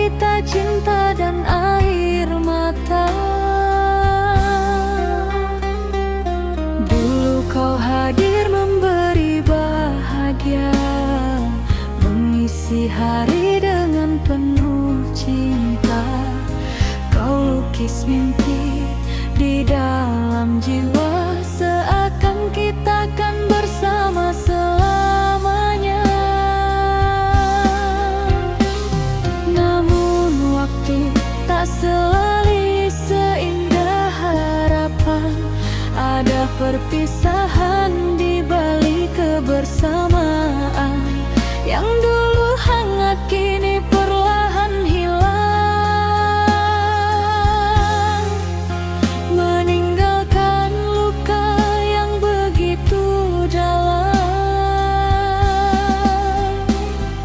kita, cinta dan air mata. Dulu kau hadir memberi bahagia, mengisi hari dengan penuh cinta. Kau lukis mimpi di dalam jiwa, seakan kita kan bersama selamanya. Namun waktu tak selalu seindah harapan. Ada perpisahan di balik kebersamaan. Yang dulu hangat kini perlahan hilang, meninggalkan luka yang begitu dalam.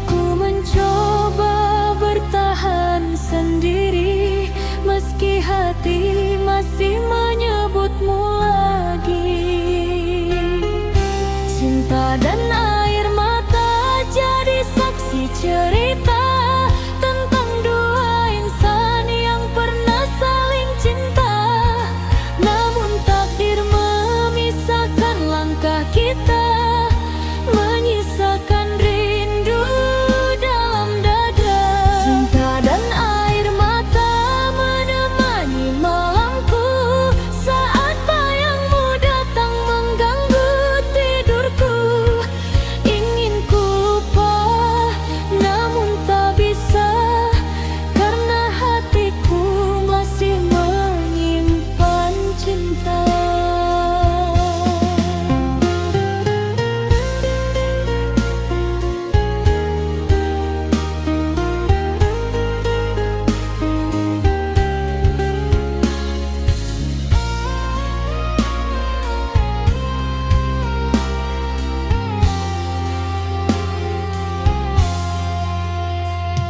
Ku mencoba bertahan sendiri, meski hati masih menyebutmu lagi. Cinta dan air mata jadi saksi cerita tentang dua insan yang pernah saling cinta. Namun takdir memisahkan langkah kita, menyisakan rindu dalam dada. Cinta dan air mata menemani malamku, saat bayangmu datang mengganggu tidurku. Ingin ku lupa, namun tak bisa, karena hatiku masih menyimpan cinta.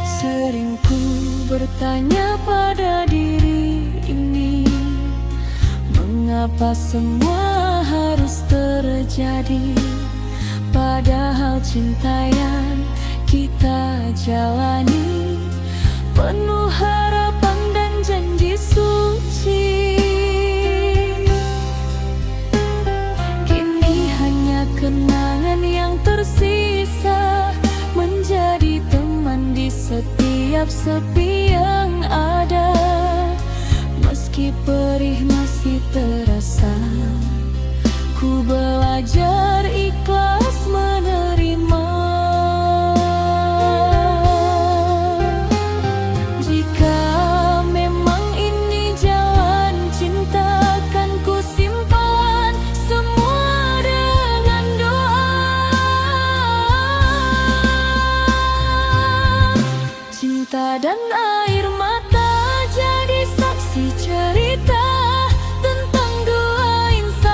Sering ku bertanya pada diri ini, mengapa semua harus terjadi? Padahal cinta yang kita jalani penuh harapan dan janji suci. Kini hanya kenangan yang tersisa, menjadi teman di setiap sepi yang ada. Meski perih masih terasa, ku belajar ikhlas menerima. Jika memang ini jalan cinta, kan ku simpan semua dengan doa. Cinta dan air mata jadi saksi cerita tentang dua insan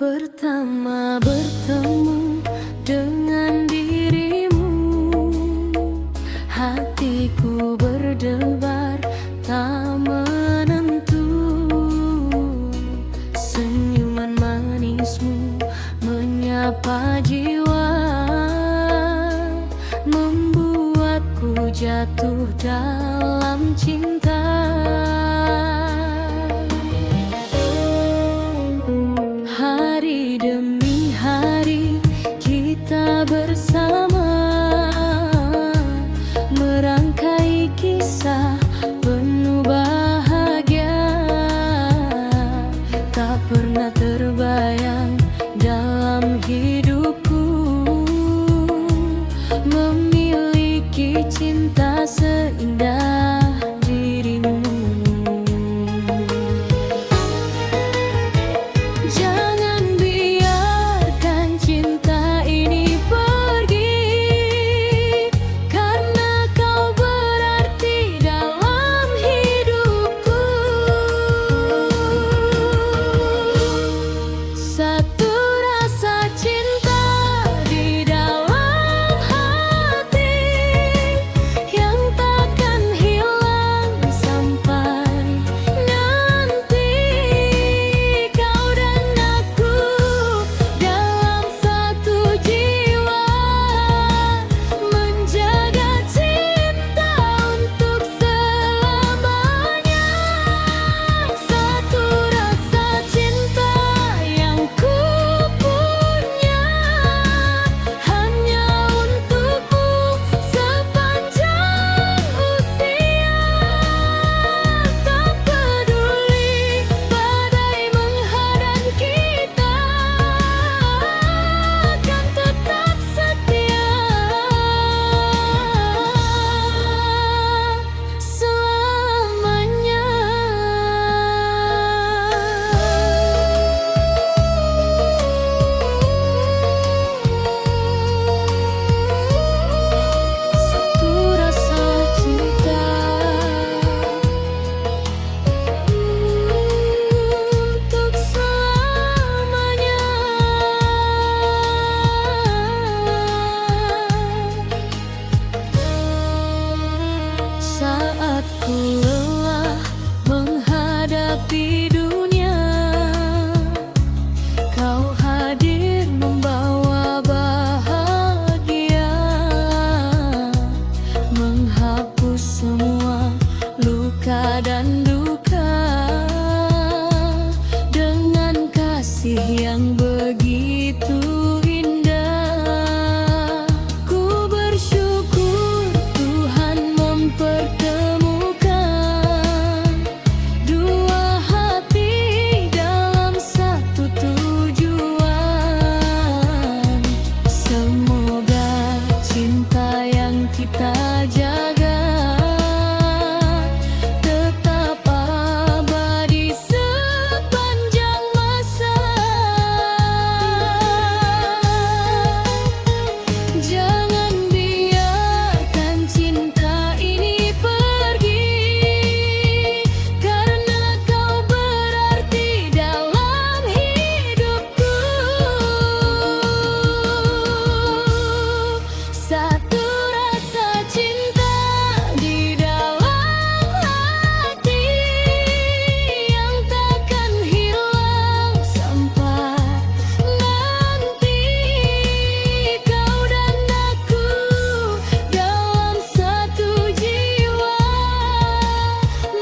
pertama bertemu dengan dirimu, hatiku berdebar tak menentu. Senyuman manismu menyapa jiwa, membuatku jatuh dalam cinta. Hari demi hari kita bersama, merangkai kisah penuh bahagia. Tak pernah terbayang dalam hidupku memiliki cinta seindah dirimu. Jangan biarkan cinta ini pergi, karena kau berarti dalam hidupku. Satu rasa cinta di dalam hati yang takkan hilang sampai nanti. Kau dan aku dalam satu jiwa, menjaga cinta untuk selamanya. Satu rasa cinta yang ku punya hanya untukmu sepanjang usia. Tak peduli badai menghadang kita, akan tetap setia selamanya. Satu rasa cinta untuk selamanya. Saat ku lelah menghadapi dunia, kau hadir membawa bahagia, menghapus semua luka dan duka dengan kasih yang begitu indah. Ku bersyukur Tuhan mempertemukan dua hati dalam satu tujuan. Semoga cinta yang kita jaga tetap abadi sepanjang masa. Jangan biarkan cinta ini pergi, karena kau berarti dalam hidupku. Satu rasa cinta di dalam hati yang takkan hilang sampai nanti. Kau dan aku dalam satu jiwa,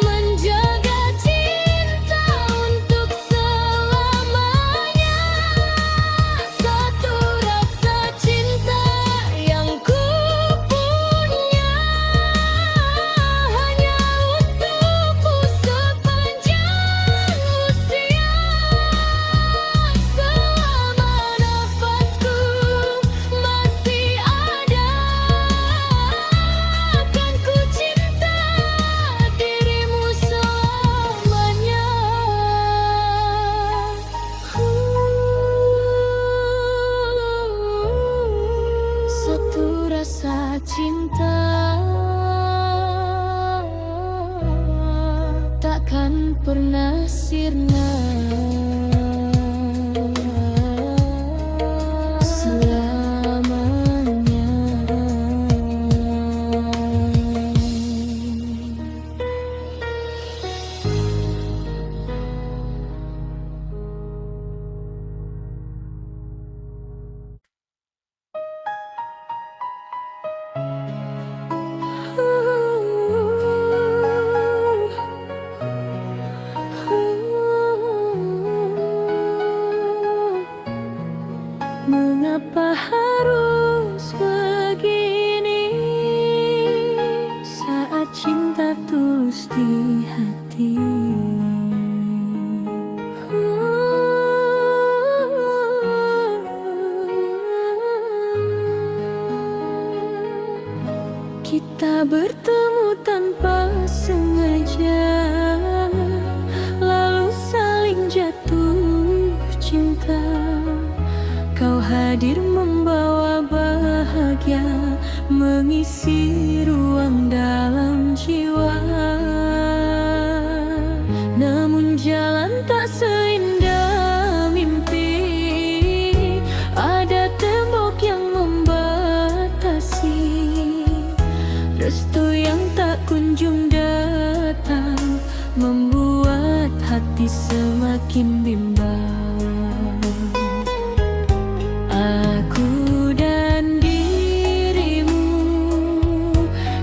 menjaga cinta untuk selamanya. Satu rasa cinta yang ku punya hanya untukmu sepanjang usia. Selama nafasku masih ada, akan ku cinta dirimu selamanya. Satu rasa cinta takkan pernah sirna. bertemu tanpa sengaja, lalu saling jatuh cinta. Kau hadir membawa bahagia, mengisi ruang dalam jiwa. Namun jalan tak seindah mimpi, ada tembok yang membatasi, restu yang tak kunjung datang, membuat hati semakin bimbang. Aku dan dirimu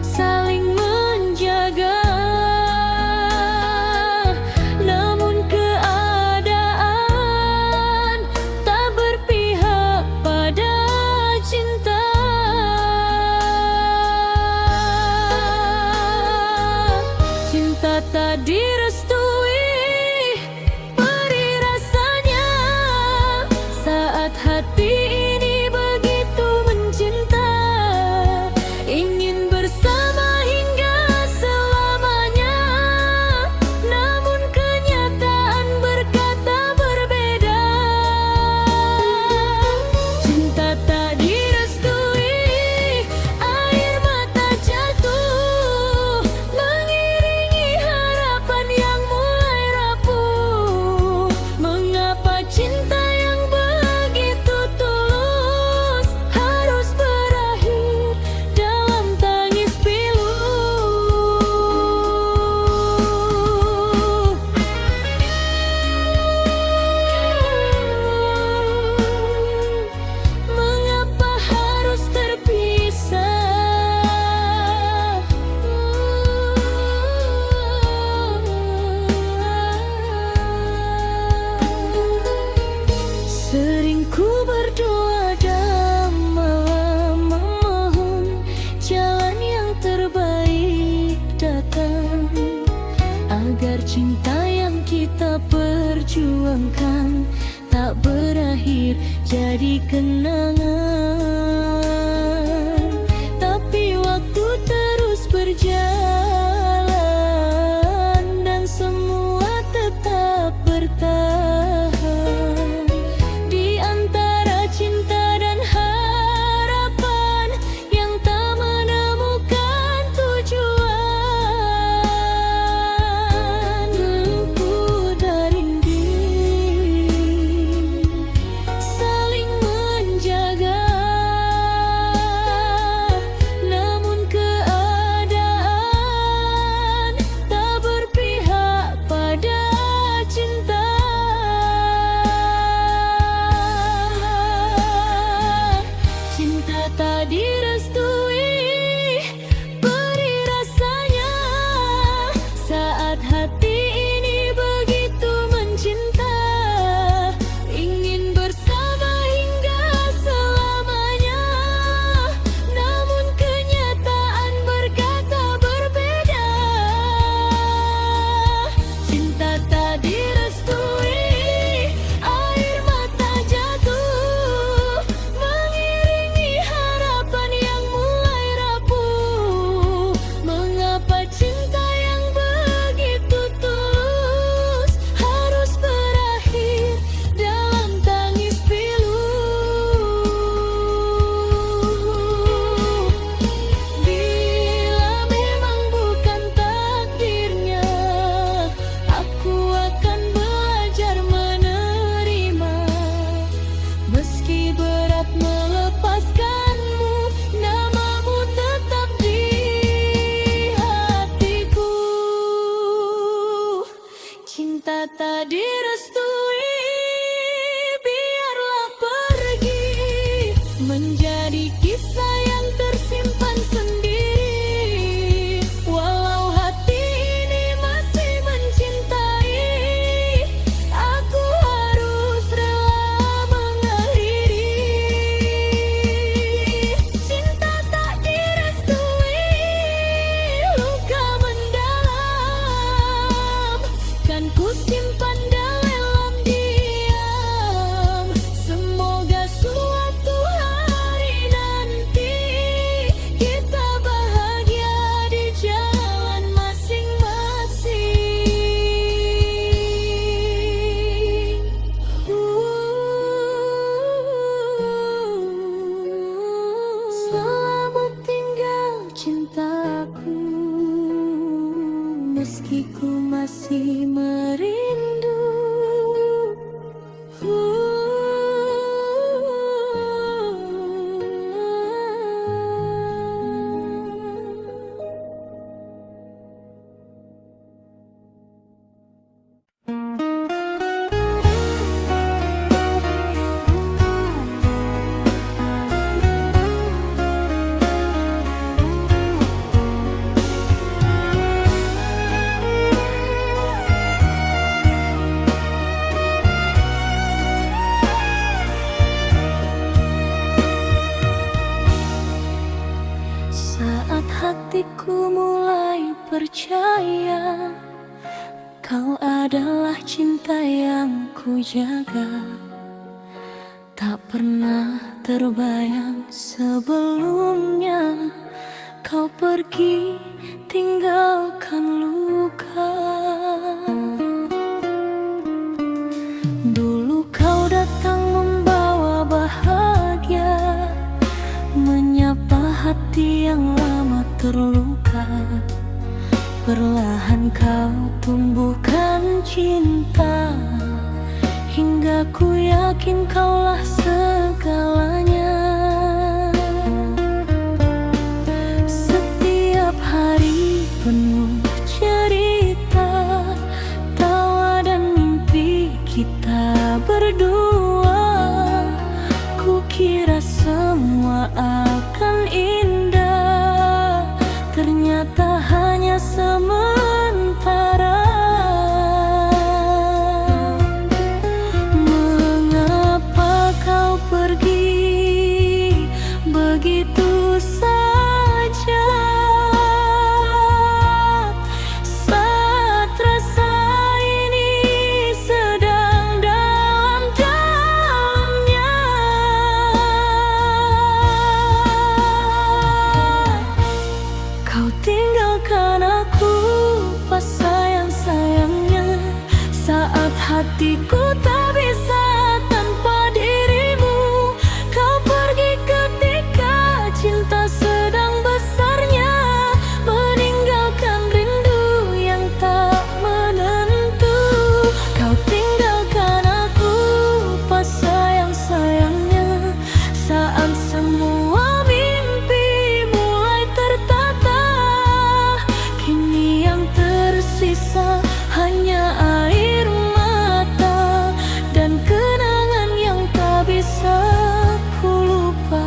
saling menjaga, namun keadaan tak berpihak pada cinta. Cinta tak direstui, perih rasanya saat hati ini begitu mencinta, ingin bersama hingga selamanya. Namun kenyataan berkata berbeda. Cinta tak direstui, air mata jatuh, mengiringi harapan yang mulai rapuh. Mengapa cinta yang begitu tulus harus berakhir dalam tangis pilu? Mengapa harus terpisah? Sering ku berdoa dan malam memohon jalan yang terbaik datang, agar cinta yang kita perjuangkan tak berakhir jadi kenangan. Tapi waktu terus berjalan dan semua tetap bertahan. Di antara cinta dan harapan yang tak menemukan tujuan, luput dari diri, saling menjaga. cinta yang ku jaga. Tak pernah terbayang sebelumnya kau pergi tinggalkan luka. Dulu kau datang membawa bahagia, menyapa hati yang lama terluka. Perlahan kau tumbuhkan cinta, hingga ku yakin kaulah segalanya. Setiap hari penuh cerita, tawa dan mimpi kita berdua. Kukira semua akan indah, ternyata hanya sementara. Mengapa kau pergi begitu saja, saat rasa ini sedang dalam-dalamnya? Kau tinggalkan aku pas sayang-sayangnya, saat hatiku tak bisa tanpa dirimu. Kau pergi ketika cinta sedang besarnya, meninggalkan rindu yang tak menentu. Kau tinggalkan aku pas sayang-sayangnya, saat semua mimpi mulai tertata. Kini yang tersisa hanya air mata dan kenangan yang tak bisa ku lupa.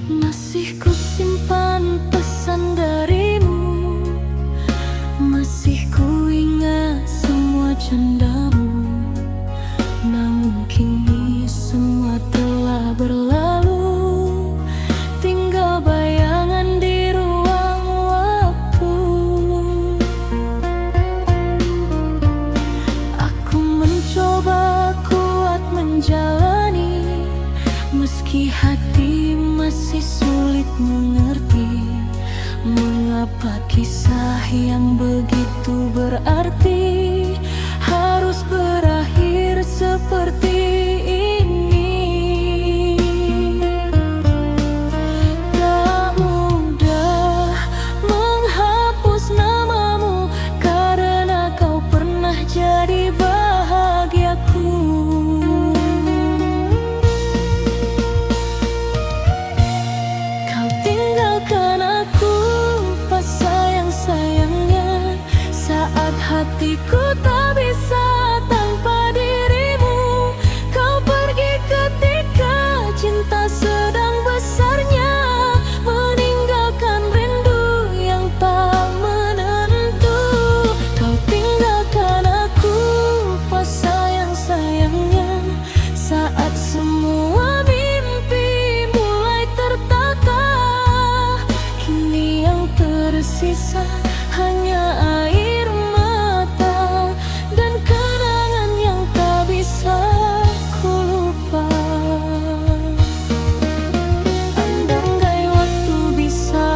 Masih ku simpan pesan darimu, masih ku ingat semua candamu. Namun kini semua telah berlalu, tinggal bayangan di ruang waktu. Aku mencoba kuat menjalani, meski hati masih sulit mengerti. Mengapa kisah yang begitu berarti harus berakhir seperti ini? Tak mudah menghapus namamu, karena kau pernah jadi bahagiaku. Kau tinggalkan aku pas sayang-sayangnya, saat hatiku tak bisa tanpa dirimu. Kau pergi ketika cinta sedang besarnya, meninggalkan rindu yang tak menentu. Kau tinggalkan aku pas sayang-sayangnya, saat semua mimpi mulai tertata. Kini yang tersisa hanya air mata dan kenangan yang tak bisa ku lupa. Andai waktu bisa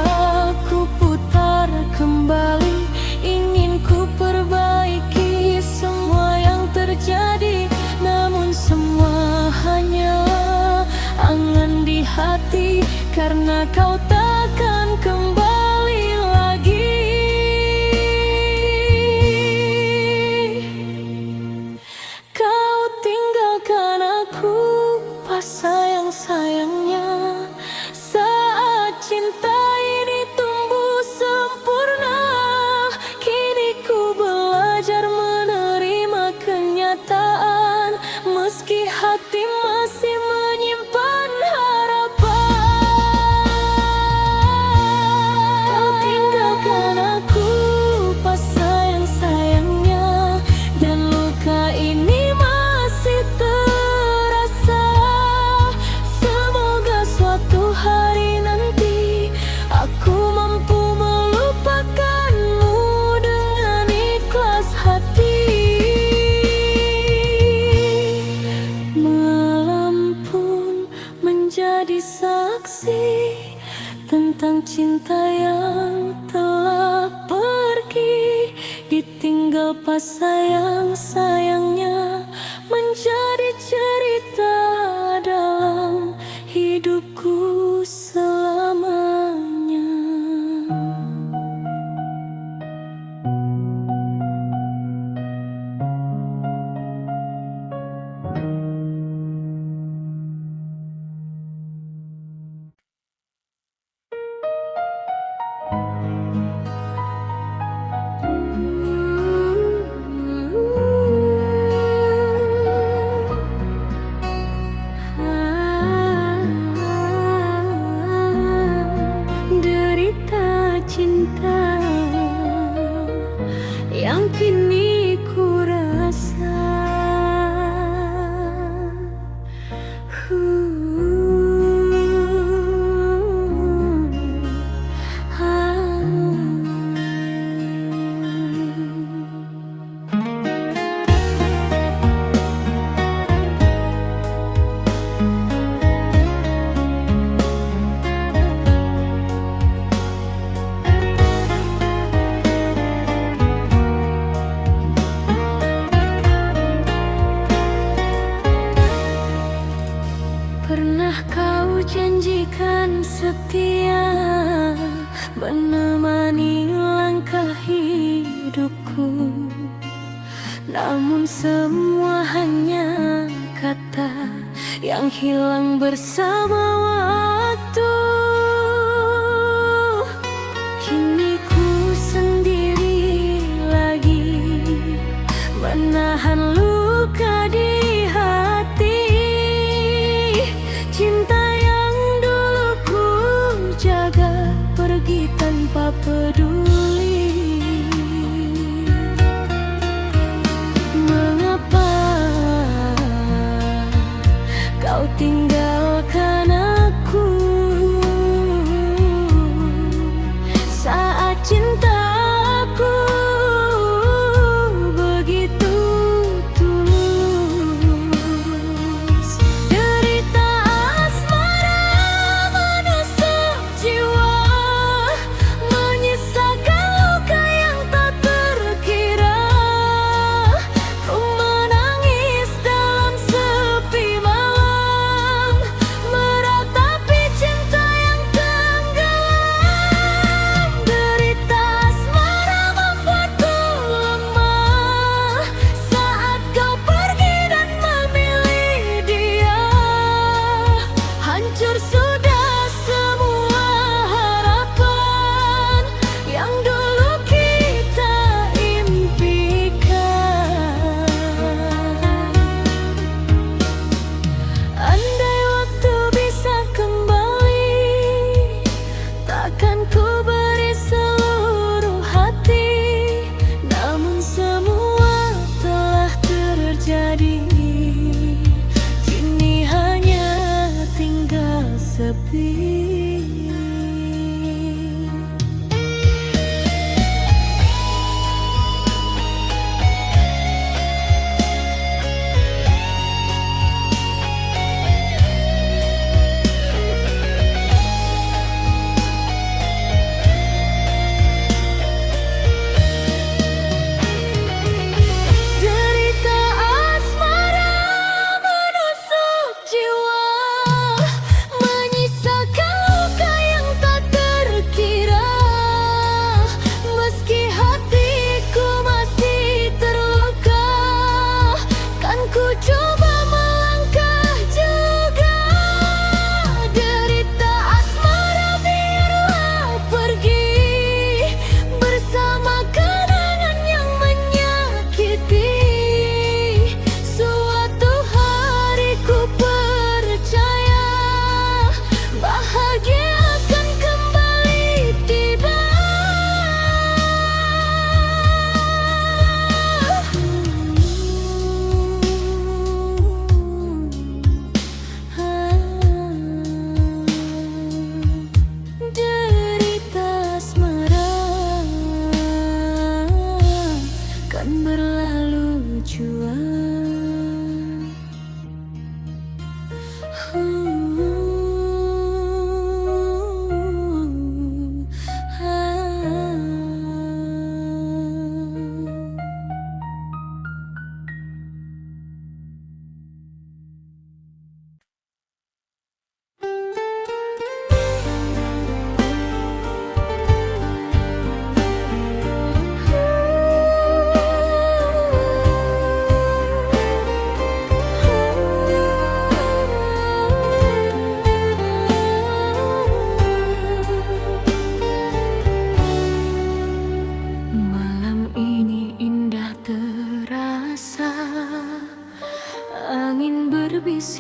ku putar kembali, ingin ku perbaiki semua yang terjadi. Namun semua hanya angan di hati, karena kau takkan kembali lagi. lepas sayang-sayangnya menjadi cerita dalam hidupku selamanya. Derita cinta yang kini ku rasa, pernah kau janjikan setia menemani langkah hidupku, namun semua hanya kata yang hilang bersama waktu. Kini ku sendiri lagi menahan luka di hati. Cinta yang dulu ku jaga pergi tanpa peduli. Mengapa kau tinggalkan aku?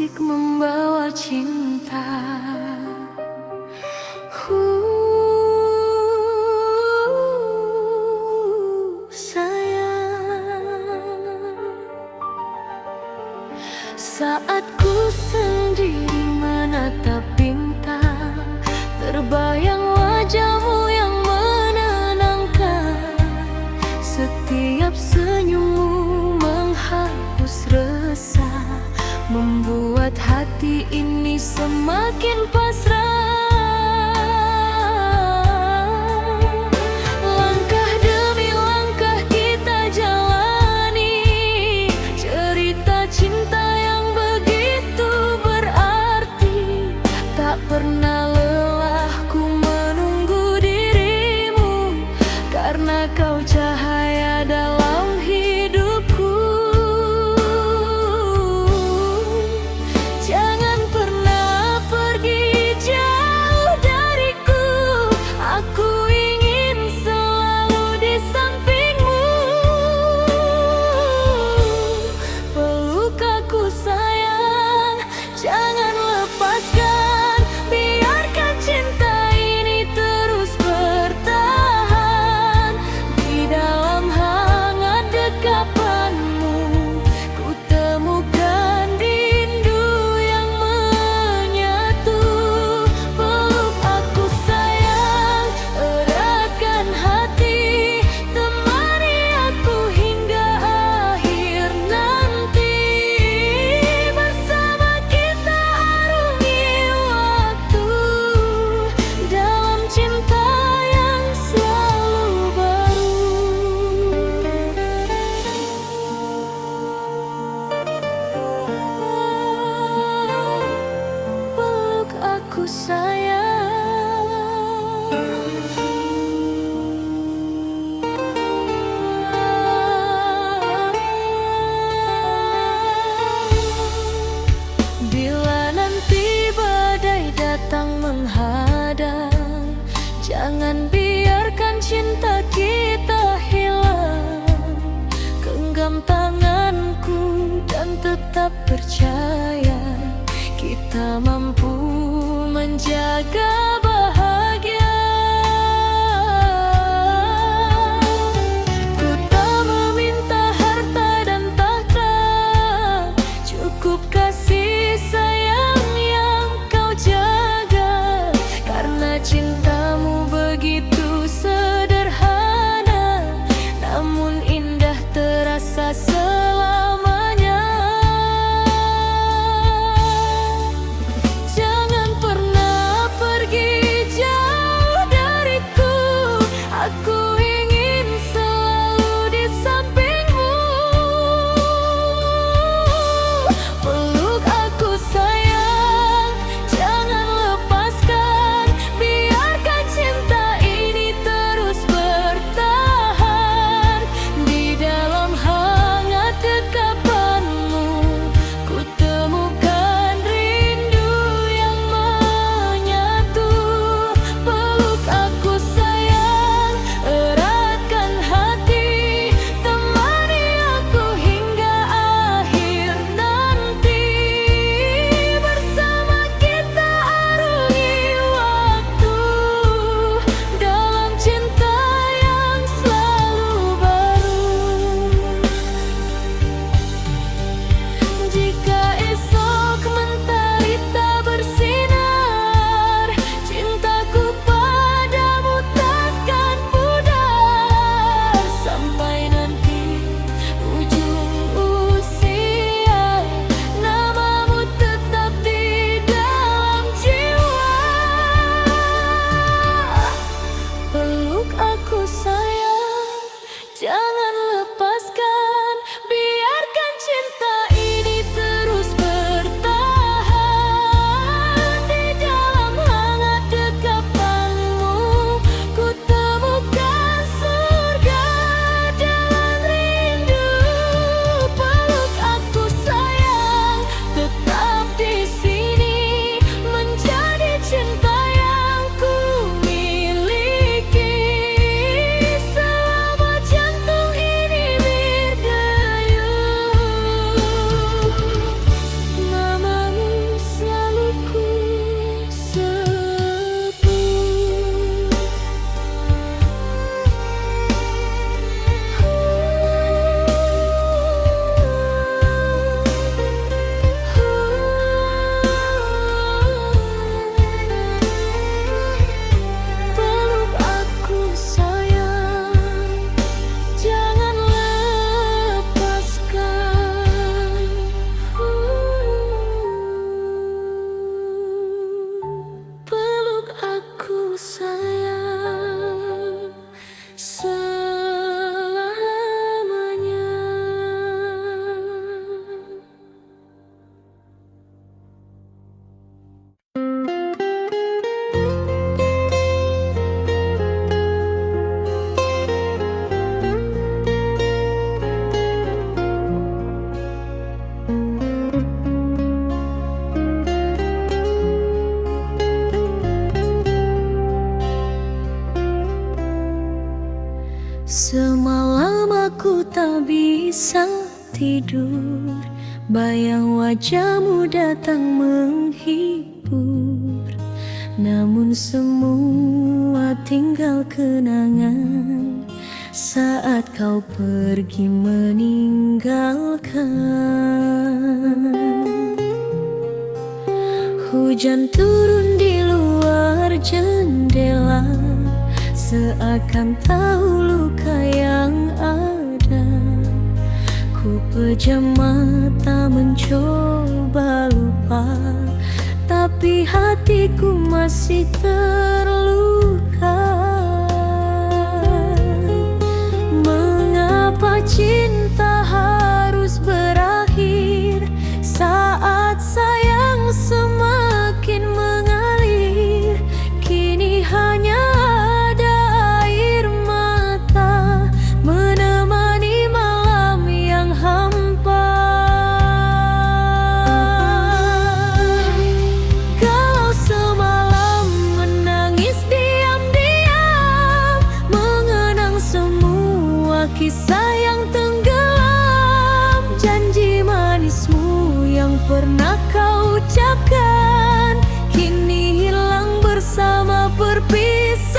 musik membawa cinta. Saat ku sendiri menatap bintang, terbayang wajahmu yang menenangkan. Setiap senyummu menghapus resah, membuat hati ini semakin pasrah. Langkah demi langkah kita jalani cerita cinta yang begitu berarti. Tak pernah lelah ku menunggu dirimu, karena kau cahaya dalam hidupku. Jangan pernah pergi jauh dariku, aku ingin selalu di sampingmu. Peluk aku sayang, jangan lepaskan, biarkan cinta ini terus bertahan di dalam hangat Semalam aku tak bisa tidur, bayang wajahmu datang menghibur. Namun semua tinggal kenangan saat kau pergi meninggalkan. Hujan turun di luar jendela, seakan tahu luka yang ada. Ku pejam mata mencoba lupa, tapi hatiku masih terluka. Mengapa cinta harus berakhir saat sayang semakin mengalir? Kini hanya ada air mata menemani malam yang hampa. Kalau semalam menangis diam-diam, mengenang semua kisah yang tenggelam, janji manismu yang pernah kau ucapkan kini hilang bersama perpisahan.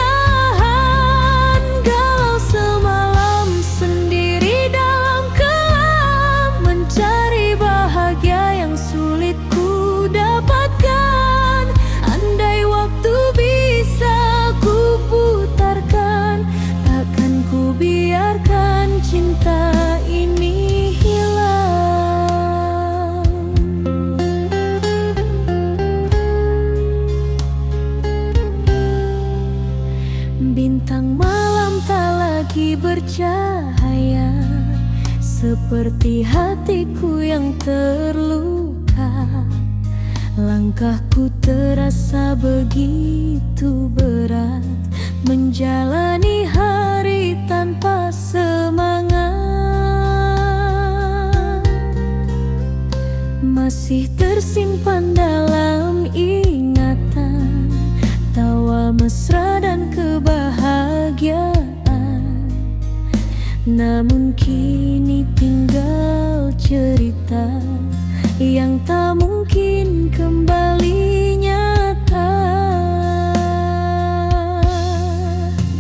Galau semalam sendiri dalam kelam, mencari bahagia yang sulit ku dapatkan. Andai waktu bisa ku putarkan, takkan ku biarkan cinta ini hilang. Bintang malam tak lagi bercahaya, seperti hatiku yang terluka. Langkahku terasa begitu berat, menjalani hari tanpa semangat. Masih tersimpan dalam ingatan tawa mesra dan kebahagiaan, namun kini tinggal cerita yang tak mungkin kembali nyata.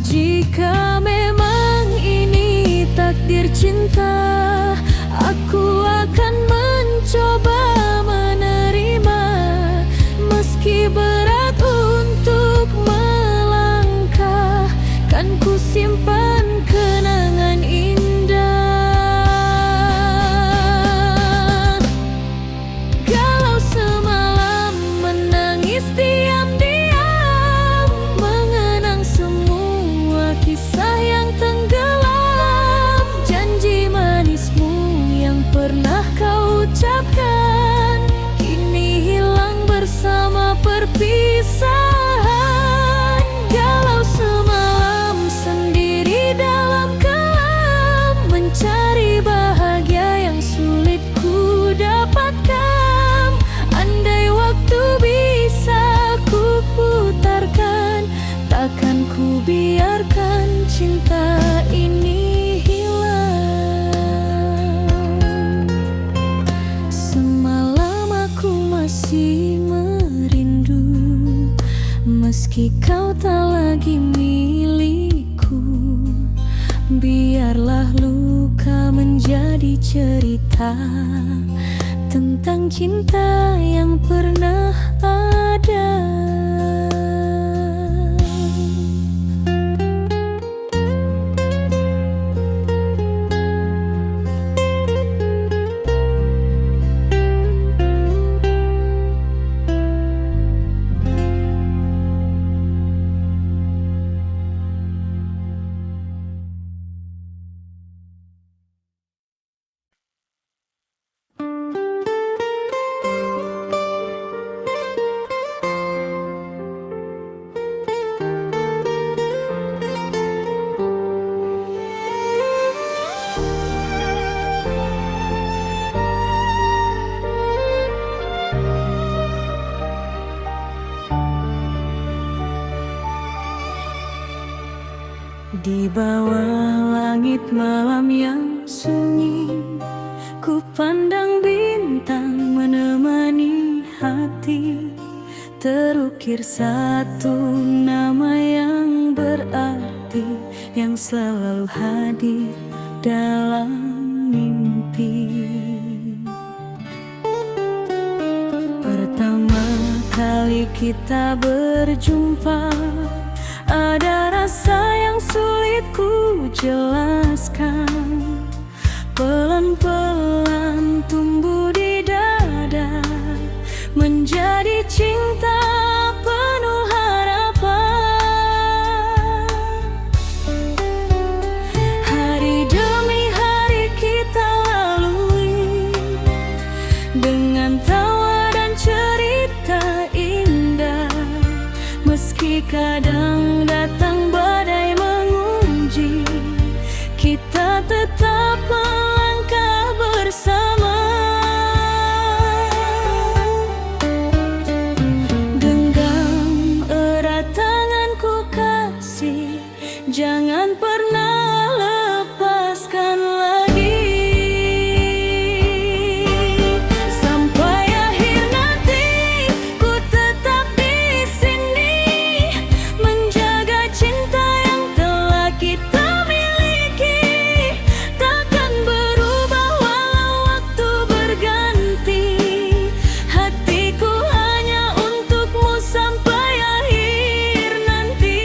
Jika memang ini takdir cinta, aku akan mencoba menerima, meski berat untuk melangkah, kan ku simpan kenangan indah. Galau semalam menangis diam-diam, mengenang semua kisah yang tenggelam, janji manismu yang pernah kau ucapkan kini hilang bersama perpisahan. Galau semalam sendiri dalam kelam, mencari bahagia yang sulit ku dapatkan. Andai waktu bisa ku putarkan, takkan ku biarkan cinta ini hilang. Semalam aku masih merindu, meski kau tak lagi milikku. Biarlah luka menjadi cerita tentang cinta yang pernah ada. langit malam yang sunyi, ku pandang bintang menemani hati. Terukir satu nama yang berarti, yang selalu hadir dalam mimpi. Pertama kali kita berjumpa, ada rasa yang sulit ku jelaskan. Pelan-pelan tumbuh di dada, menjadi cinta penuh harapan. Hari demi hari kita lalui, dengan tawa dan cerita indah. Meski kadang datang badai menguji, kita tetap melangkah bersama. Genggam erat tanganku kasih, jangan pernah lepaskan lagi. Sampai akhir nanti ku tetap di sini, menjaga cinta yang telah kita miliki. Takkan berubah walau waktu berganti, hatiku hanya untukmu sampai akhir nanti.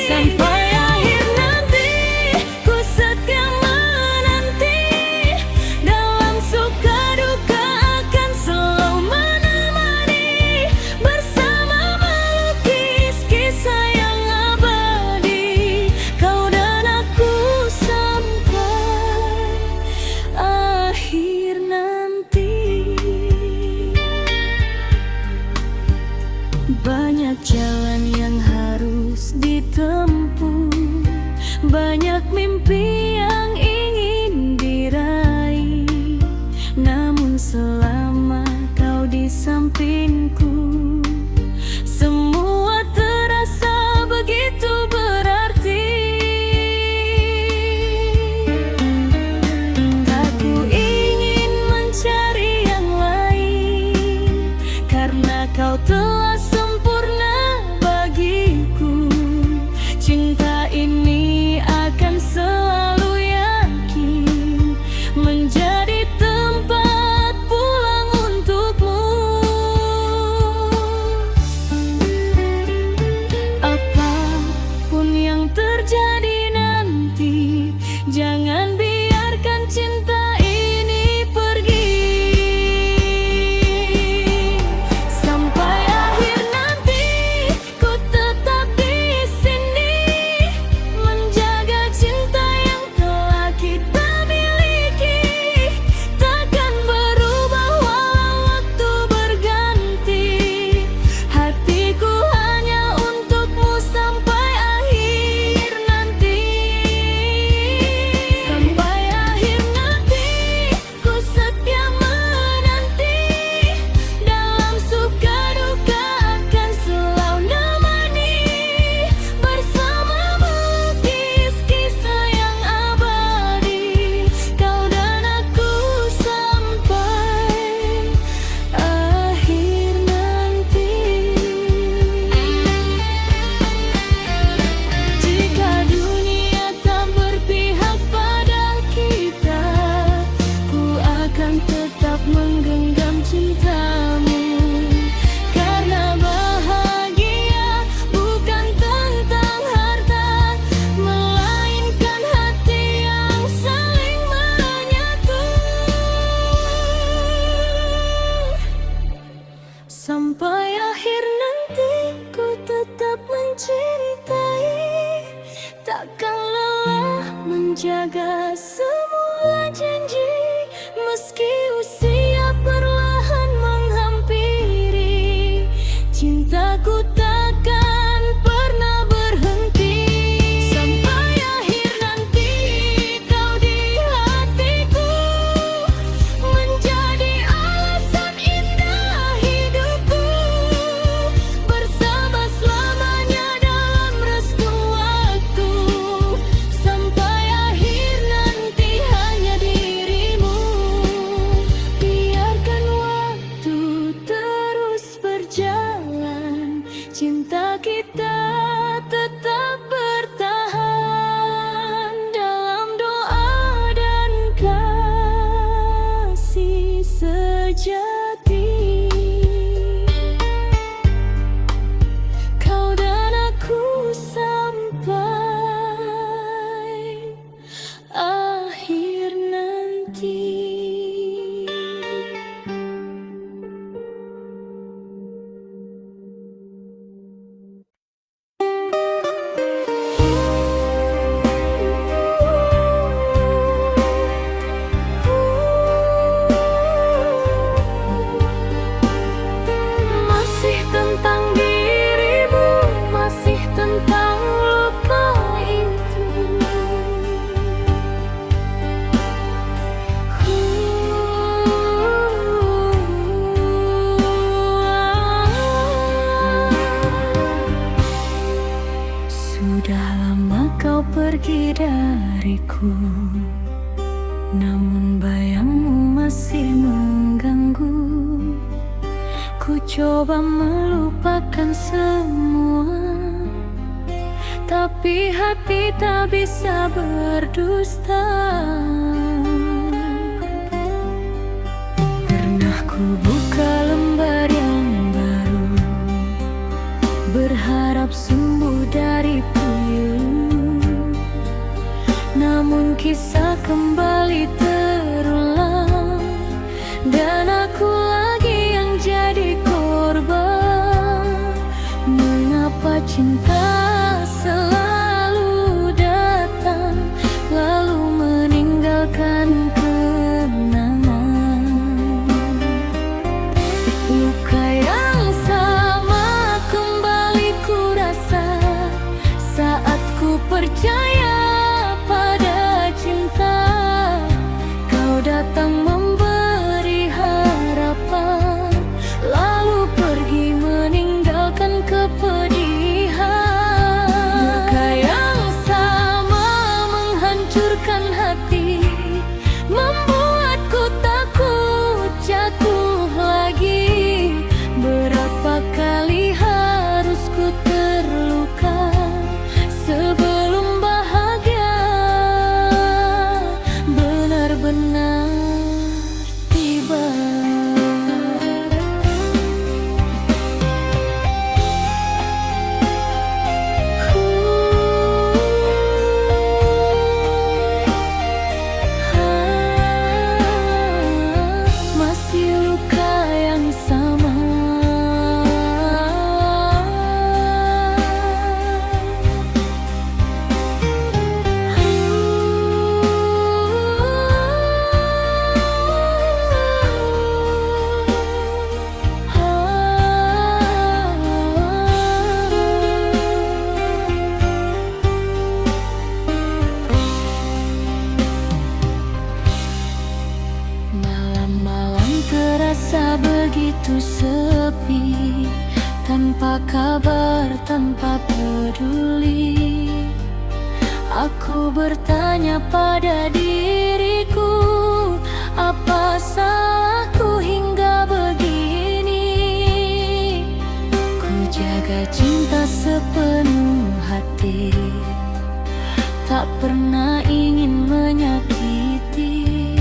Sampai akhir nanti ku setia menanti, dalam suka duka akan selalu menemani, bersama melukis kisah yang abadi, kau dan aku sampai akhir nanti. Banyak jalan yang harus ditempuh, banyak mimpi yang ingin diraih. Namun selama kau di sampingku, semua terasa begitu berarti. Tak ku ingin mencari yang lain, karena kau telah sempurna bagiku. Cinta ini akan selalu yakin menjadi tempat pulang untukmu. Apapun yang terjadi nanti, jangan biarkan cinta ini pergi. Sampai akhir nanti ku tetap di sini, menjaga cinta yang telah kita miliki. Takkan berubah walau waktu berganti, hatiku hanya untukmu sampai akhir nanti. Sampai akhir nanti ku setia menanti, dalam suka duka akan selalu nemani, bersama melukis kisah yang abadi, kau dan aku sampai akhir nanti. Jika dunia tak berpihak pada kita, ku akan tetap menggenggam cintamu. Karena bahagia bukan tentang harta, melainkan hati yang saling menyatu. Sampai akhir nanti ku tetap mencintai, takkan lelah menjaga semua janji. Meski usia perlahan menghampiri, cintaku takkan pernah berhenti. Sampai akhir nanti kau di hatiku, menjadi alasan indah hidupku, bersama selamanya dalam restu waktu. kau pergi dariku, namun bayangmu masih mengganggu. Ku coba melupakan semua, tapi hati tak bisa berdusta. Pernah ku buka lembar yang baru, berharap sembuh dari pilu, namun kisah kembali terulang, dan aku lagi yang jadi korban. Mengapa cinta selalu datang lalu meninggalkan kenangan? Luka yang sama kembali ku rasa saat ku percaya pada cinta. Kau datang memberi harapan, lalu pergi meninggalkan kepedihan. Luka yang sama menghancurkan hati, membuatku takut jatuh lagi. Berapa kali harus ku terluka sebelum bahagia benar-benar tiba. Masih luka yang sama, malam-malam terasa begitu sepi, tanpa kabar, tanpa peduli. Aku bertanya pada diriku, apa salahku hingga begini? Ku jaga cinta sepenuh hati, tak pernah ingin menyakiti,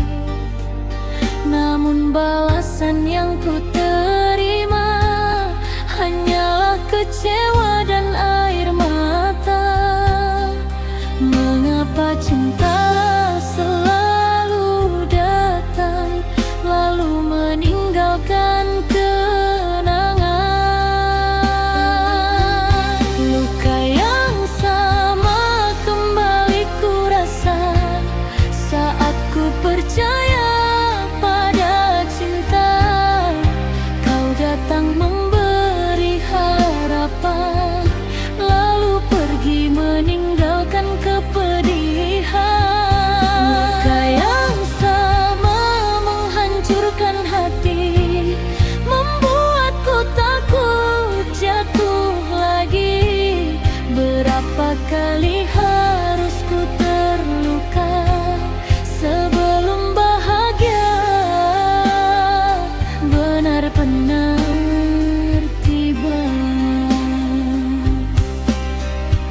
namun balasan yang ku terima hanyalah kecewa dan air mata. Mengapa cinta selalu datang lalu meninggalkan kenangan? Luka yang sama kembali ku rasa saat ku percaya pada cinta. Kau datang memberi harapan, lalu pergi meninggalkan kepedihan. Luka yang sama menghancurkan hati, membuatku takut jatuh lagi. Berapa kali harus ku terluka sebelum bahagia benar-benar tiba.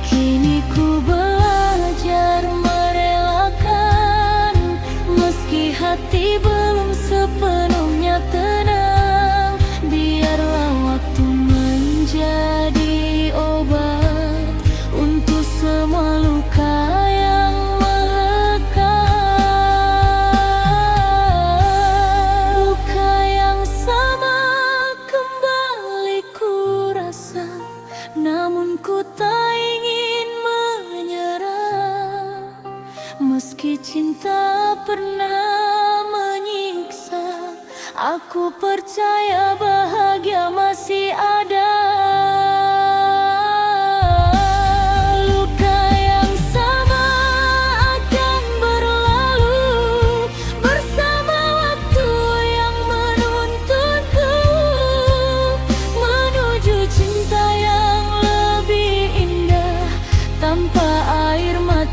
Kini ku belajar merelakan, meski hati belum sepenuhnya tenang. Biarlah waktu menjadi obat untuk semua luka yang melekat. Luka yang sama kembali ku rasa, namun ku tak ingin menyerah. Meski cinta pernah menyiksa, aku percaya bahagia masih ada. Luka yang sama akan berlalu bersama waktu yang menuntunku menuju cinta yang lebih indah tanpa air mata.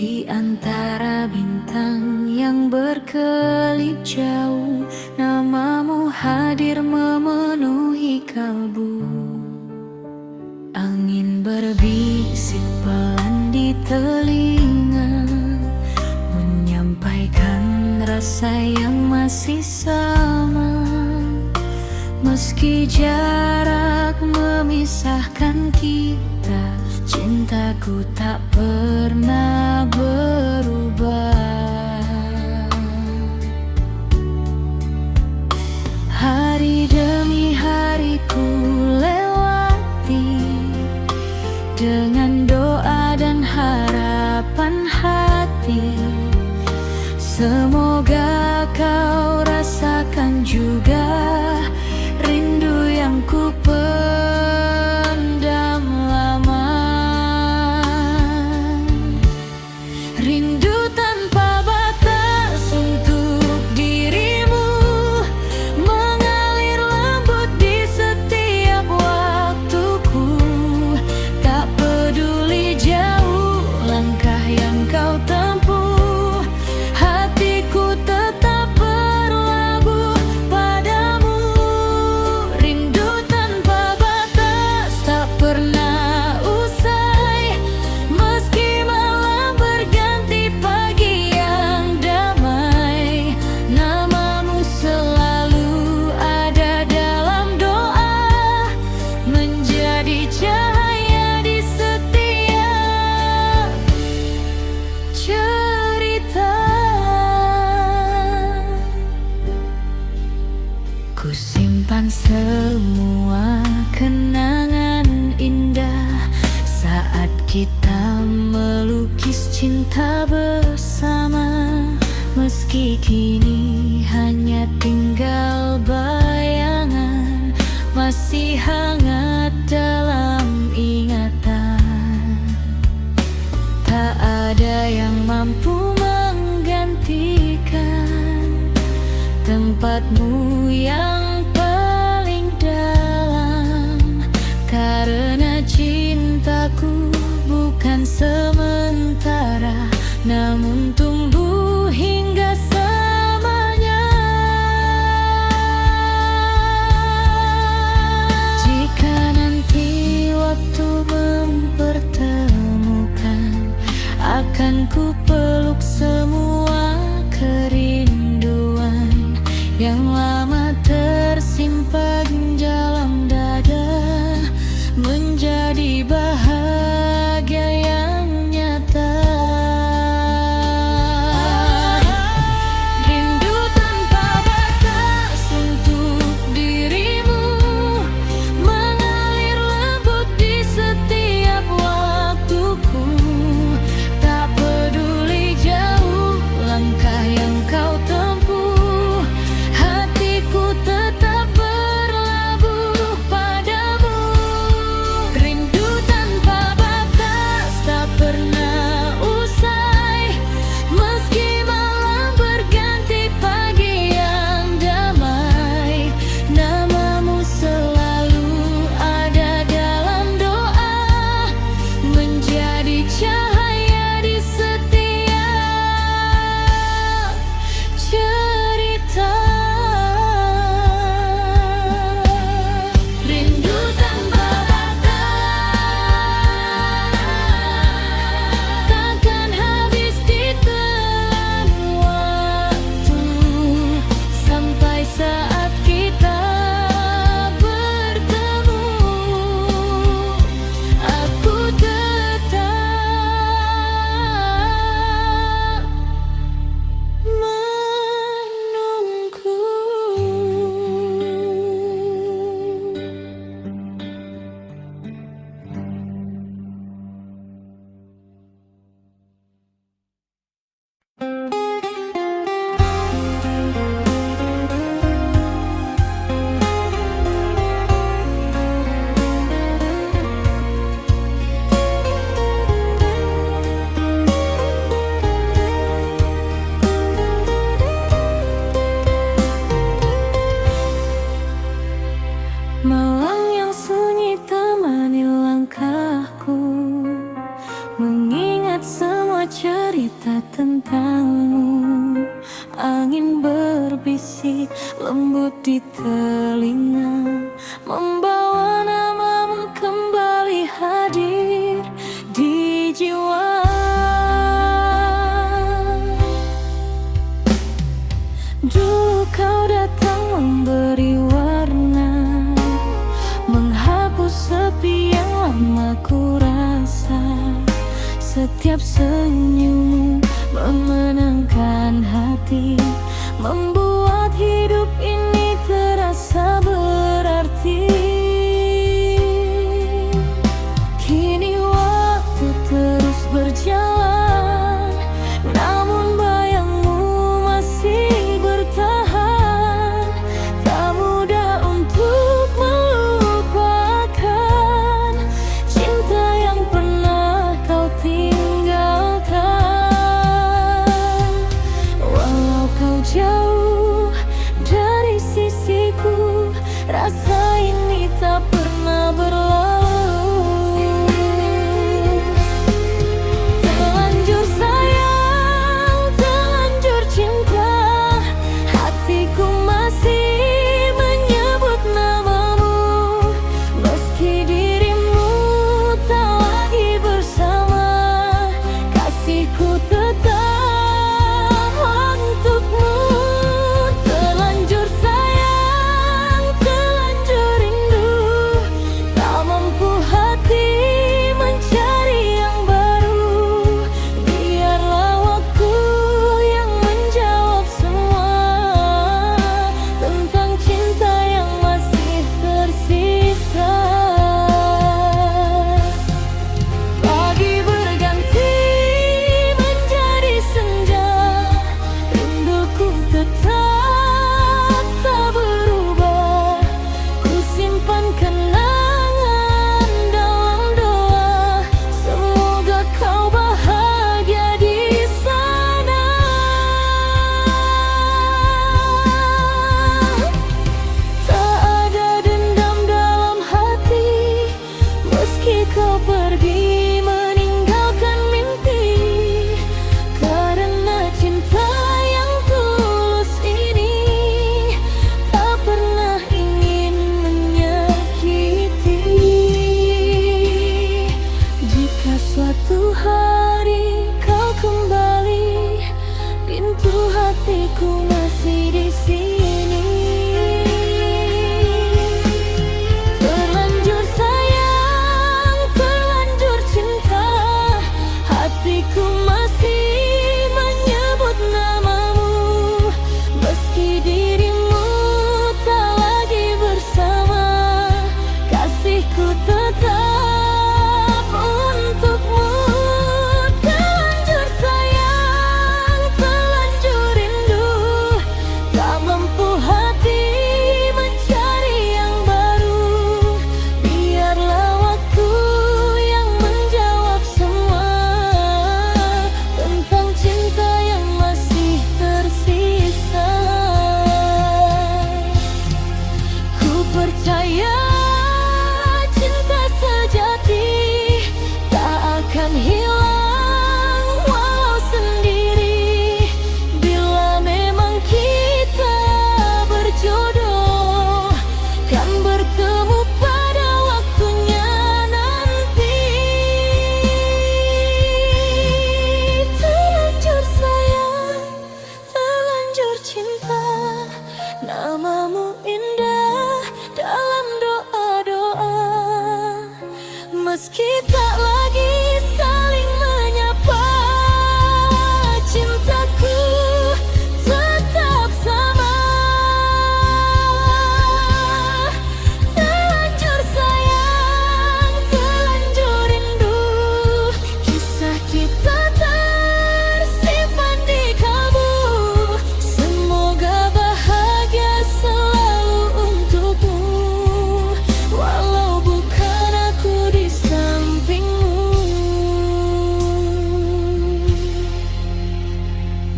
Di antara bintang yang berkelip jauh, namamu hadir memenuhi kalbu. Angin berbisik pelan di telinga, menyampaikan rasa yang masih sama. Meski jarak memisahkan kita, cintaku tak pernah berubah. Hari demi hari ku lewati, dengan doa dan harapan hati. Semoga kau rasakan juga rindu yang ku pendam lama. Rindu tanpa batas untuk dirimu, mengalir lembut di setiap waktuku. Tak peduli jauh langkah yang kau tempuh, hatiku tetap berlabuh padamu. Rindu tanpa batas tak pernah usai, meski malam berganti pagi yang damai. Namamu selalu ada dalam doa, menjadi cahaya di setiap cerita. Ku simpan semua kenangan indah saat kita melukis cinta bersama. Meski kini hanya tinggal bayangan, masih hangat dalam ingatan. Tak ada yang mampu menggantikan tempatmu yang paling dalam. Karena cintaku bukan sementara, namun tumbuh hingga selamanya. Jika nanti waktu mempertemukan, akan ku peluk semua kerinduan yang lama tersimpan dalam dada, menjadi bahagia yang nyata. Rindu tanpa batas untuk dirimu, mengalir lembut di setiap waktuku. Tak peduli jauh cerita tentangmu. Angin berbisik lembut di telinga, membawa namamu kembali hadir di jiwa. Dulu kau datang memberi warna, menghapus sepi yang lama ku rasa. Setiap senyummu memenangkan hati, membuat hidup ini terasa berarti. Kini waktu terus berjalan, namun bayangmu masih bertahan. Tak mudah untuk melupakan cinta yang pernah kau tinggalkan. Walau kau jauh dari sisiku, rasa ini tak pernah berlalu. Terlanjur sayang, terlanjur cinta, hatiku masih menyebut namamu. Meski dirimu tak lagi bersama, kasihku tetap untukmu. Terlanjur sayang, terlanjur rindu, tak mampu hati mencari yang baru. Biarlah waktu yang menjawab semua tentang cinta yang masih tersisa. Pagi berganti menjadi senja, rinduku tetap tak berubah. Ku simpan kenangan dalam doa, semoga kau bahagia di sana. Tak ada dendam dalam hati, meski kau pergi meninggalkan mimpi. Karena cinta yang tulus ini tak pernah ingin menyakiti. Jika suatu hari kau kembali, pintu hatiku masih di sini. Terlanjur sayang, terlanjur cinta, hatiku masih menyebut namamu. Meski dirimu tak lagi bersama, kasihku tetap untukmu. Terlanjur sayang, terlanjur rindu, tak mampu hati mencari yang baru. Biarlah waktu yang menjawab semua tentang cinta yang masih tersisa. Ku percaya cinta sejati tak akan hilang walau sendiri. Bila memang kita berjodoh, kan bertemu pada waktunya nanti. Terlanjur sayang, terlanjur cinta, namamu indah dalam doa-doa. Meski tak lagi saling menyapa, cintaku tetap sama. Terlanjur sayang, terlanjur rindu, kisah kita tersimpan di kalbu. Semoga bahagia selalu untukmu, walau bukan aku di sampingmu.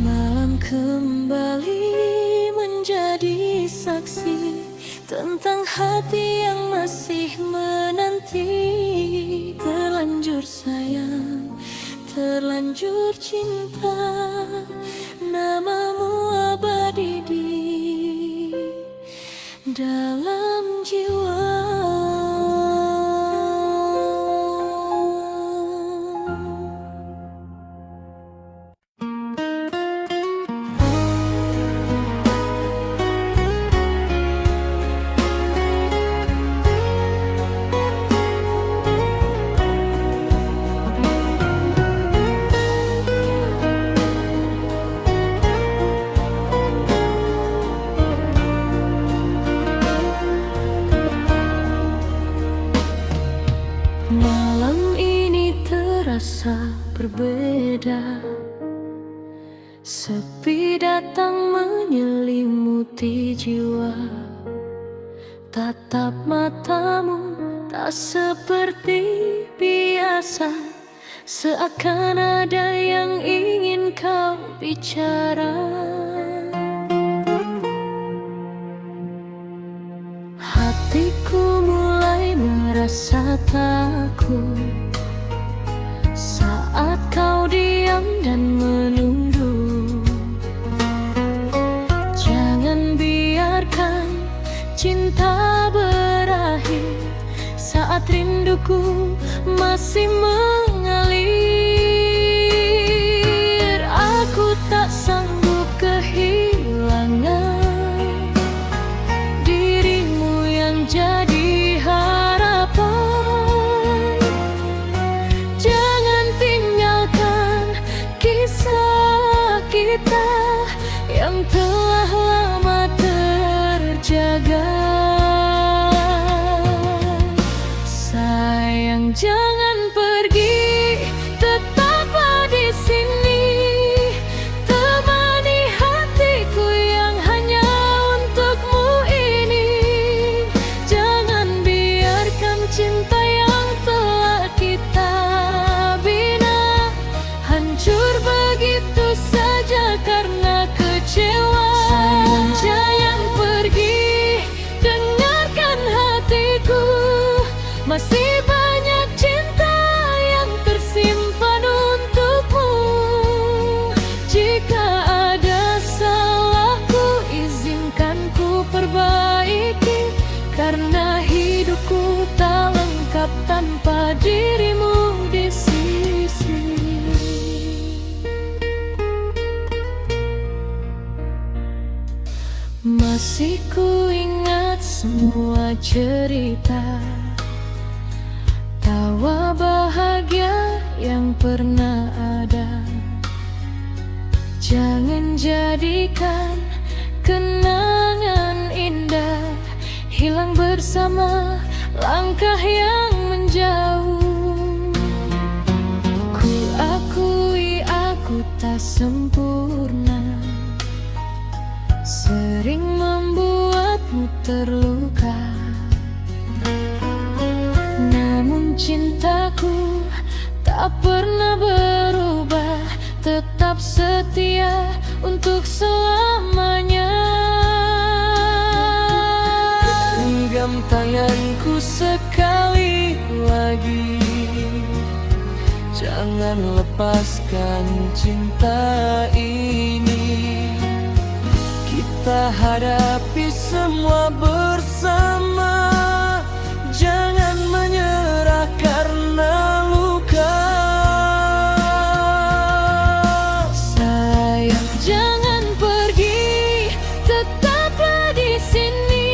Malam kembali menjadi saksi tentang hati yang masih menanti. Terlanjur sayang, terlanjur cinta, namamu abadi di dalam jiwa. Malam ini terasa berbeda, sepi datang menyelimuti jiwa. Tatap matamu tak seperti biasa, seakan ada yang ingin kau bicara. Hatiku mulai merasa takut saat kau diam dan menunduk. Jangan biarkan cinta berakhir saat rinduku masih mengalir. Aku tak sanggup kehilangan dirimu yang jadi harapan. Jangan tinggalkan kisah kita yang telah lama terjaga. Sayang, jangan pergi, tetaplah di sini. Temani hatiku yang hanya untukmu ini. Jangan biarkan cinta yang telah kita bina hancur begitu saja karena kecewa. Sayang, jangan pergi, dengarkan hatiku. Masih banyak cinta yang tersimpan untukmu. Jika ada salahku, izinkan ku perbaiki, karena hidupku tak lengkap tanpa dirimu di sisi. Masih ku ingat semua cerita, tawa bahagia yang pernah ada. Jangan jadikan kenangan indah hilang bersama langkah yang menjauh. Ku akui aku tak sempurna, sering membuatmu terluka. Namun cintaku tak pernah berubah, tetap setia untuk selamanya. Genggam tanganku sekali lagi, jangan lepaskan cinta ini. Kita hadapi semua bersama, jangan menyerah karena luka. Sayang, jangan pergi, tetaplah di sini.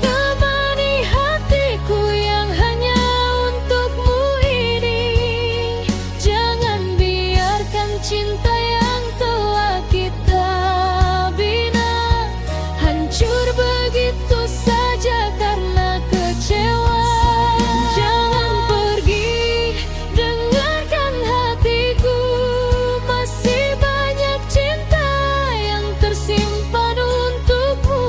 Temani hatiku yang hanya untukmu ini. Jangan biarkan cinta yang telah kita bina hancur begitu saja karena kecewa. Jangan pergi, dengarkan hatiku. Masih banyak cinta yang tersimpan untukmu.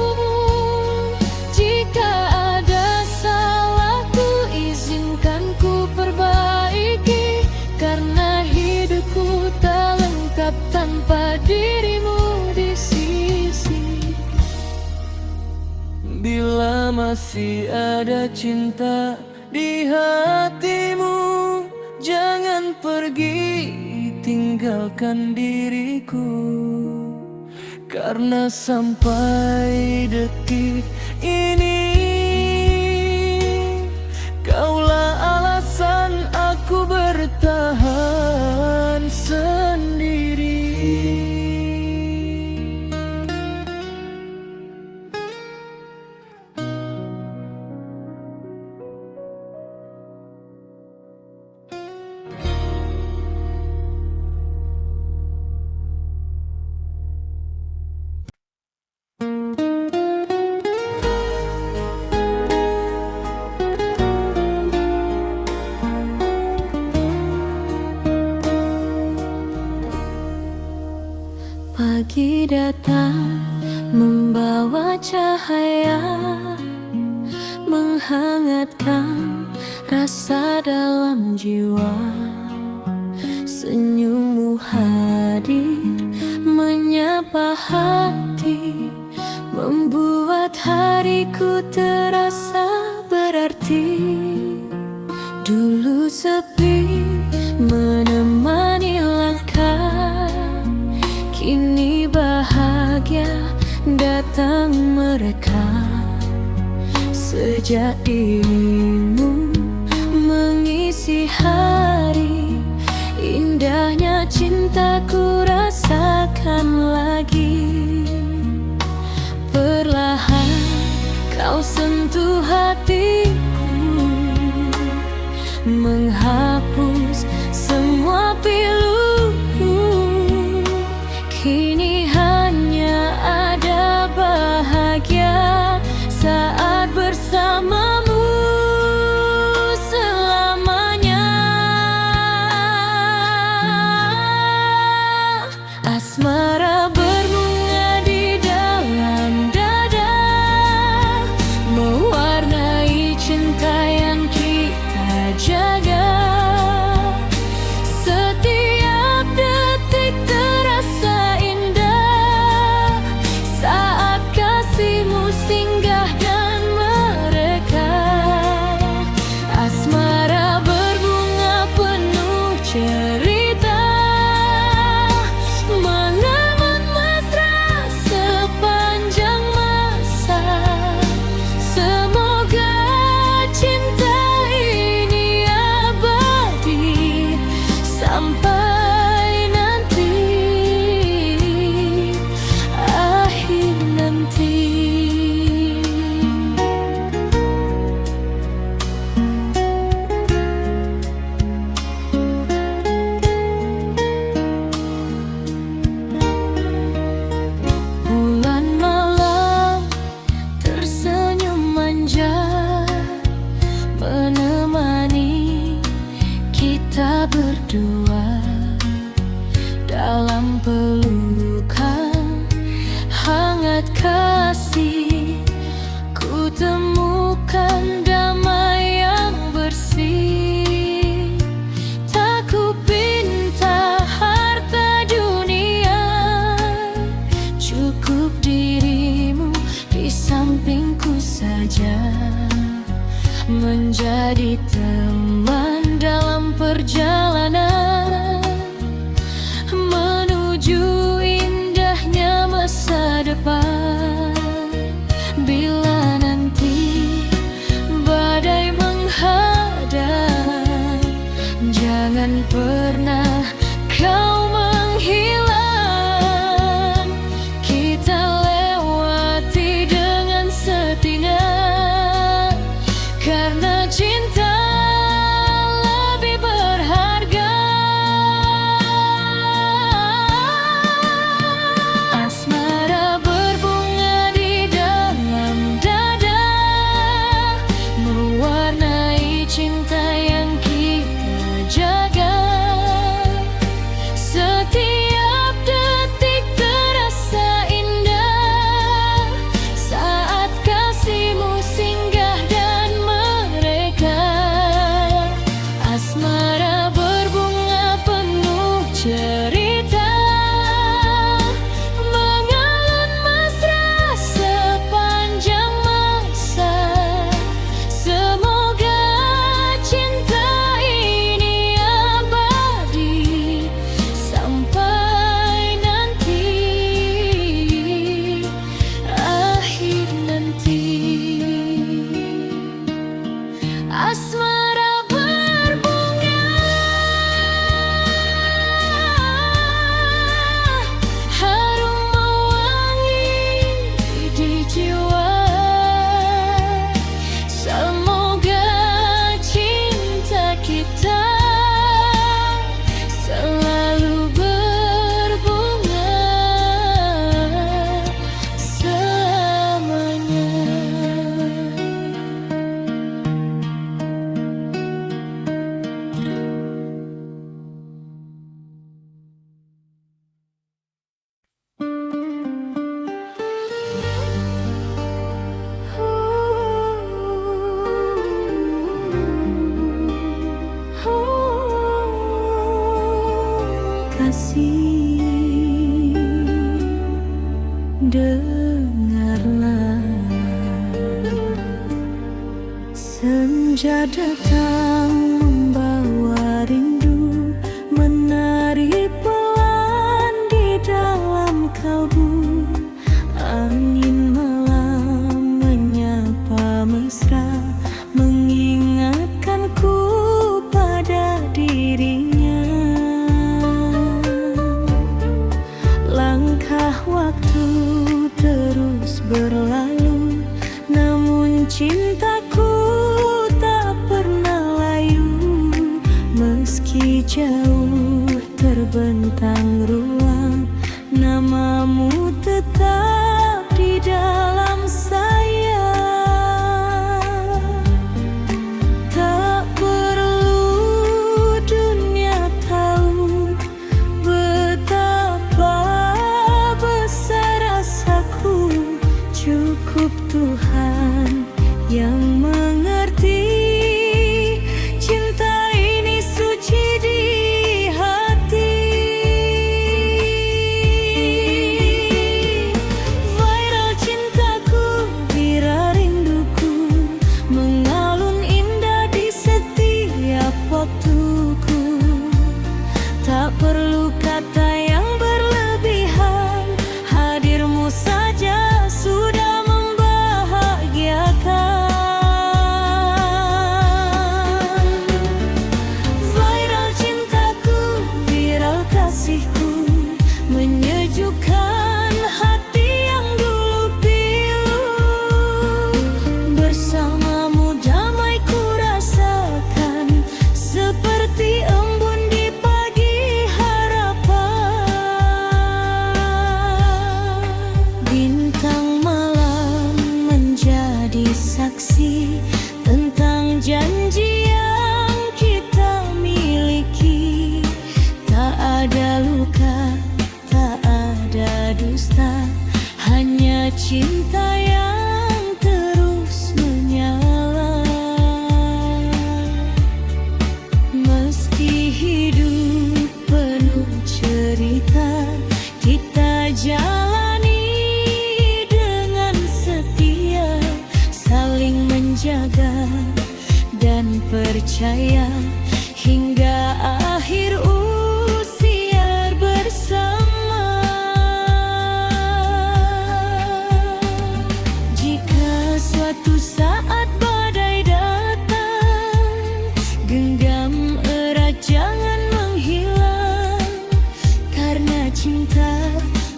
Jika ada salahku, izinkan ku perbaiki, karena hidupku tak lengkap tanpa dirimu di sisi. Bila masih ada cinta di hatimu, jangan pergi, tinggalkan diriku, karena sampai detik ini kaulah alasan aku bertahan sendiri. Pagi datang membawa cahaya, menghangatkan rasa dalam jiwa. Senyummu hadir menyapa hati, membuat hariku terasa berarti. Dulu sepi menemani langkah, kini bahagia datang mereka. Sejak dirimu mengisi hari, indahnya cintaku rasakan lagi. Perlahan kau sentuh hatiku, menghapus semua piluku. Kini hanya ada bahagia saat bersamamu selamanya. Asmara berbunga di dalam dada, mewarnai cinta yang kita jaga. Setiap detik terasa indah saat kasihmu singgah dan mereka. Asmara berbunga penuh cerita, mengamun mesra sepanjang masa. Semoga cinta ini abadi sampai nanti, akhir nanti. Bulan malam tersenyum manja, menemani kita berdua dalam pelukan hangat kasih. Ku temukan damai yang bersih. Tak ku pinta harta dunia, cukup dirimu di sampingku saja, menjadi teman dalam perjalanan menuju indahnya masa depan. Bila nanti dengarlah, senja datang membawa rindu, menari pelan di dalam kalbu. Angin malam menyapa mesra, mengingatkanku pada dirinya. Langkah waktu terus berlalu, namun cintaku tak pernah layu. Meski jauh terbentang ruang, namamu tetap di dalam saya. Tak perlu dunia tahu betapa besar rasaku, cukup Tuhan yang mengerti. Cinta ini suci di hati. Viral cintaku, viral rinduku, mengalun indah di setiap waktuku. Tak perlu kata yang berlebihan, hadirmu saja sudah membahagiakan. Viral cintaku, viral kasihku, menyejukkan hati yang dulu pilu. Bersamamu damai ku rasakan, seperti embun di pagi harapan. Bintang malam menjadi saksi tentang janji yang kita miliki. Tak ada luka, tak ada dusta, hanya cinta yang terus menyala. Meski hidup penuh cerita, kita jalani dengan setia, saling menjaga dan percaya hingga akhir usia bersama. Jika suatu saat badai datang, genggam erat jangan menghilang, karena cinta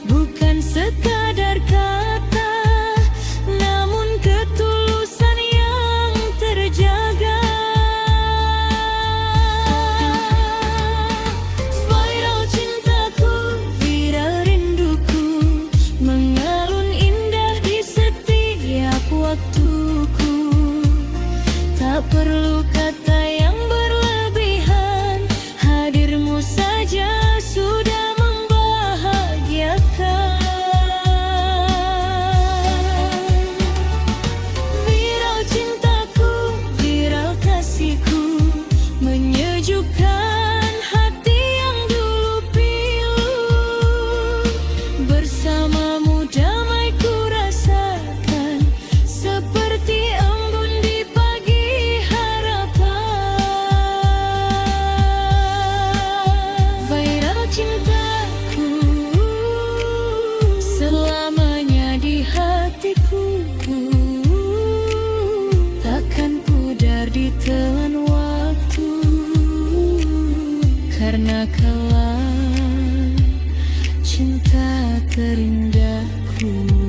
bukan sekadar kata, namun ketulusan yang terjaga. Viral cintaku, viral rinduku, mengalun indah di setiap waktuku. Tak perlu kata yang berlebihan, hadirmu saja sudah membahagiakan. Viral cintaku, viral kasihku, menyejukkan hati yang dulu pilu. Bersamamu damai ku rasakan, seperti embun di pagi harapan. Viral cintaku, selamanya di hatiku, takkan pudar ditelan waktu, karena kaulah cinta terindahku.